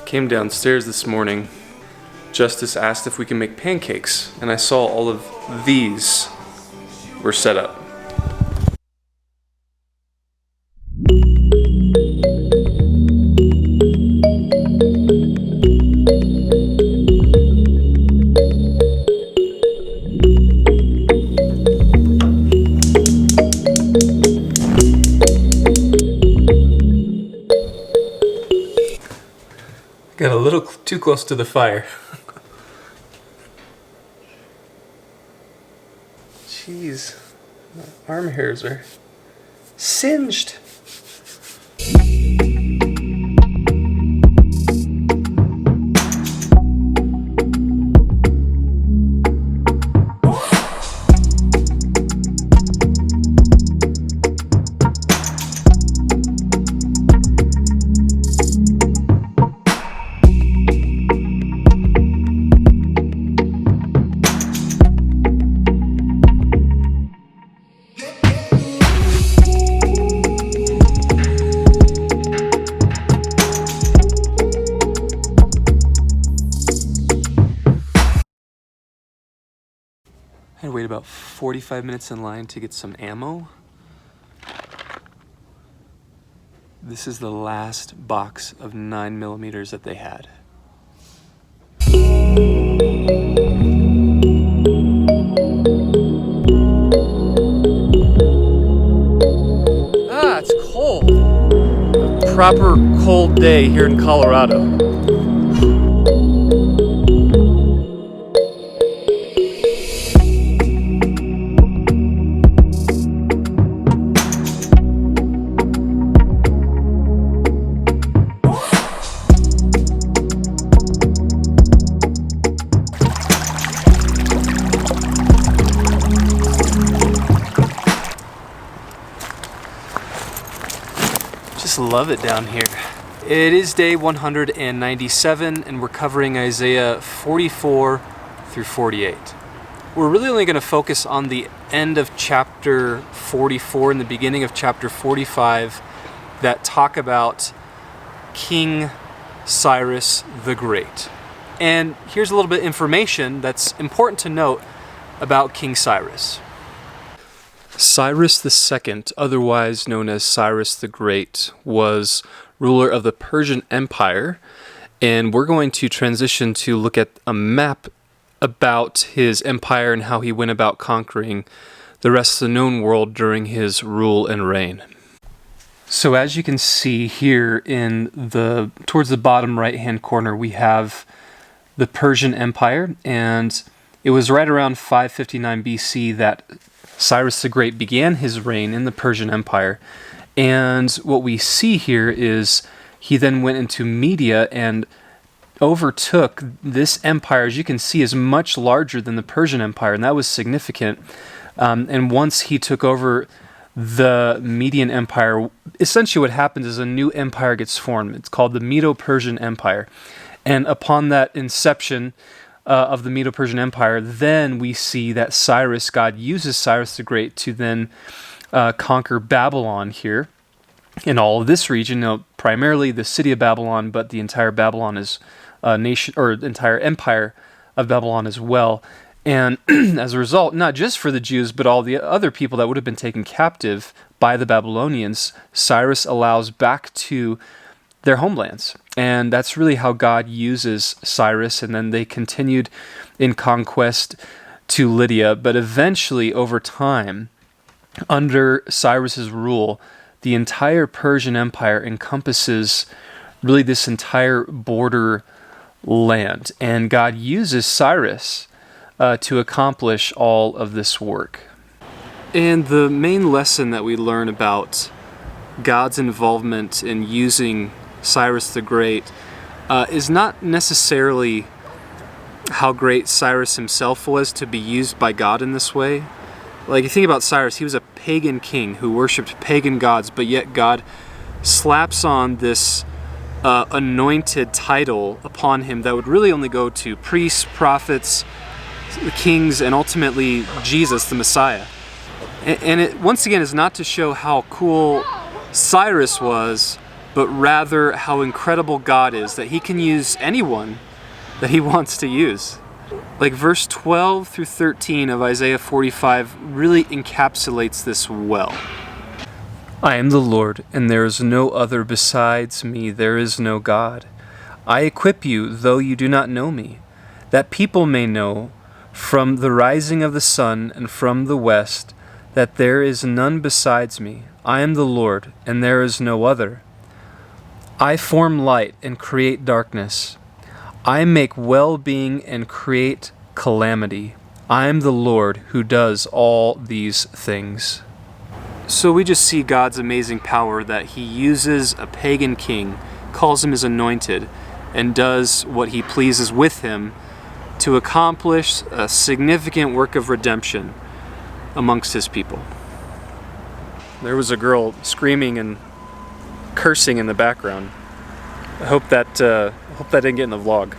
Came downstairs this morning. Justice asked if we can make pancakes, and I saw all of these were set up. Got a little too close to the fire. Jeez, my arm hairs are singed. I had to wait about 45 minutes in line to get some ammo. This is the last box of 9mm that they had. Ah, it's cold. A proper cold day here in Colorado. Just love it down here. It is day 197 and we're covering Isaiah 44 through 48. We're really only going to focus on the end of chapter 44 and the beginning of chapter 45 that talk about King Cyrus the Great. And here's a little bit of information that's important to note about King Cyrus. Cyrus II, otherwise known as Cyrus the Great, was ruler of the Persian Empire, and we're going to transition to look at a map about his empire and how he went about conquering the rest of the known world during his rule and reign. So as you can see here towards the bottom right-hand corner, we have the Persian Empire, and it was right around 559 BC that Cyrus the Great began his reign in the Persian Empire. And what we see here is he then went into Media and overtook this empire. As you can see, is much larger than the Persian Empire, and that was significant. And once he took over the Median Empire, essentially what happens is a new empire gets formed. It's called the Medo-Persian Empire. And upon that inception of the Medo-Persian Empire, then we see that God uses Cyrus the Great to then conquer Babylon here in all of this region. Primarily the city of Babylon, but the entire Babylon is nation, or entire empire of Babylon as well. And as a result, not just for the Jews, but all the other people that would have been taken captive by the Babylonians, Cyrus allows back to their homelands. And that's really how God uses Cyrus. And then they continued in conquest to Lydia. But eventually, over time, under Cyrus's rule, the entire Persian Empire encompasses really this entire border land. And God uses Cyrus to accomplish all of this work. And the main lesson that we learn about God's involvement in using Cyrus the Great is not necessarily how great Cyrus himself was to be used by God in this way. Like, you think about Cyrus, he was a pagan king who worshipped pagan gods, but yet God slaps on this anointed title upon him that would really only go to priests, prophets, kings, and ultimately Jesus, the Messiah. And it, once again, is not to show how cool Cyrus was, but rather how incredible God is, that he can use anyone that he wants to use. Like verse 12 through 13 of Isaiah 45 really encapsulates this well. I am the Lord, and there is no other besides me, there is no God. I equip you, though you do not know me, that people may know from the rising of the sun and from the west that there is none besides me. I am the Lord, and there is no other. I form light and create darkness. I make well-being and create calamity. I am the Lord who does all these things. So we just see God's amazing power that he uses a pagan king, calls him his anointed, and does what he pleases with him to accomplish a significant work of redemption amongst his people. There was a girl screaming and cursing in the background. I hope that didn't get in the vlog.